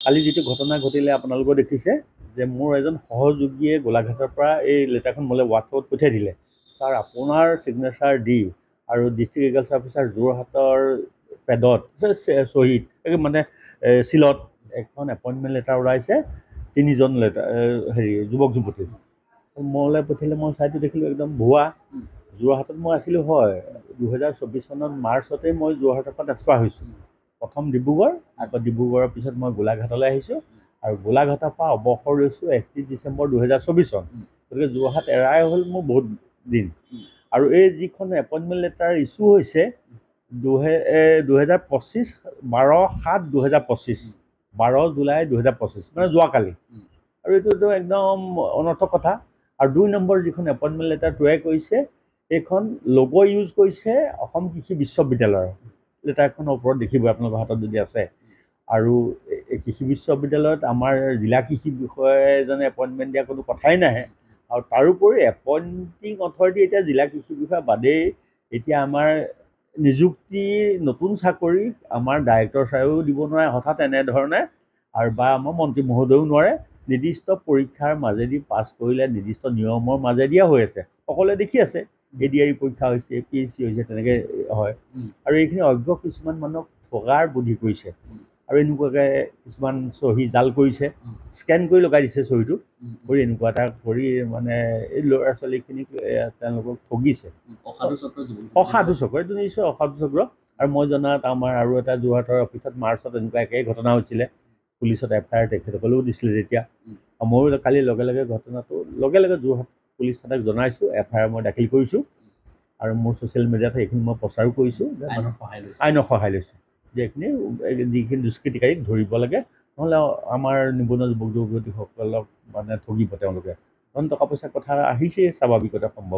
কালি যিটো ঘটনা ঘটিলে আপোনালোকে দেখিছে যে মোৰ এজন সহযোগীয়ে গোলাঘাটৰ পৰা এই লেটাৰখন মোলৈ হোৱাটছআপত পঠিয়াই দিলে। ছাৰ আপোনাৰ ছিগনেচাৰ দি আৰু ডিষ্ট্ৰিক্ট এগ্ৰিকালচাৰ অফিচাৰ যোৰহাটৰ পেডত শ্বহীদ মানে চিলত এখন এপইণ্টমেণ্ট লেটাৰ ওলাইছে 3জন যুৱক যুৱতী মোলৈ পঠিয়ালে। মই চাইটো দেখিলোঁ একদম ভুৱা। যোৰহাটত মই আছিলোঁ হয় 2024 চনত মাৰ্চতেই মই যোৰহাটৰ পৰা ট্ৰান্সফাৰ হৈছোঁ। প্ৰথম ডিব্ৰুগড়, আকৌ ডিব্ৰুগড়ৰ পিছত মই গোলাঘাটলৈ আহিছোঁ আৰু গোলাঘাটৰ পৰা অৱসৰ লৈছোঁ 31 ডিচেম্বৰ 2024 চন। গতিকে যোৰহাট এৰাই হ'ল মোৰ বহুত দিন। আৰু এই যিখন এপইণ্টমেণ্ট লেটাৰ ইছ্যু হৈছে 2025 12/7/2025 12 জুলাই 2025 মানে যোৱাকালি। আৰু এইটোতো একদম অনৰ্থক কথা। আৰু 2 নম্বৰ যিখন এপইণ্টমেণ্ট লেটাৰ তৈয়াৰ কৰিছে এইখন লোগো ইউজ কৰিছে অসম কৃষি বিশ্ববিদ্যালয়ৰ। লেটাৰখনৰ ওপৰত দেখিব আপোনালোকৰ হাতত যদি আছে। আৰু এই কৃষি বিশ্ববিদ্যালয়ত আমাৰ জিলা কৃষি বিষয়াজনে এপইণ্টমেণ্ট দিয়া কোনো কথাই নাহে। আৰু তাৰোপৰি এপইণ্টিং অথৰিটি এতিয়া জিলা কৃষি বিষয়া বাদেই এতিয়া আমাৰ নিযুক্তি নতুন চাকৰি আমাৰ ডাইৰেক্টৰ ছাৰেও দিব নোৱাৰে হঠাৎ এনেধৰণে, আৰু বা আমাৰ মন্ত্ৰী মহোদয়েও নোৱাৰে। নিৰ্দিষ্ট পৰীক্ষাৰ মাজেদি পাছ কৰিলে নিৰ্দিষ্ট নিয়মৰ মাজেদিয়ে হৈ আছে। সকলোৱে দেখি আছে ADRE পৰীক্ষা হৈছে, APSC হৈছে, তেনেকৈ হয়। আৰু এইখিনি অজ্ঞ কিছুমান মানুহক ঠগাৰ বুদ্ধি কৰিছে আৰু এনেকুৱাকৈ কিছুমান চহী জাল কৰিছে, স্কেন কৰি লগাই দিছে চহীটো কৰি এনেকুৱা এটা কৰি মানে এই ল'ৰা ছোৱালীখিনিক তেওঁলোকক ঠগিছে। অসাধু চক্ৰ, এইটো নিশ্চয় অসাধু চক্ৰ। আৰু মই জনাত আমাৰ আৰু এটা যোৰহাটৰ অফিচত মাৰ্চত এনেকুৱা একেই ঘটনা হৈছিলে। পুলিচত FIR তেখেতসকলেও দিছিলে যেতিয়া। ময়ো কালি লগে লগে ঘটনাটো যোৰহাট পুলিচ থানাক জনাইছোঁ, FIR মই দাখিল কৰিছোঁ। আৰু মোৰ ছ'চিয়েল মিডিয়াত এইখিনি মই প্ৰচাৰো কৰিছোঁ যে আইনৰ সহায় লৈছোঁ যে এইখিনি যিখিনি দুষ্কৃতিকাৰীক ধৰিব লাগে, নহ'লে আমাৰ নিবনুৱা যুৱক যুৱতীসকলক মানে ঠগিব তেওঁলোকে। কাৰণ টকা পইচাৰ কথা আহিছেই স্বাভাৱিকতে সম্ভৱ।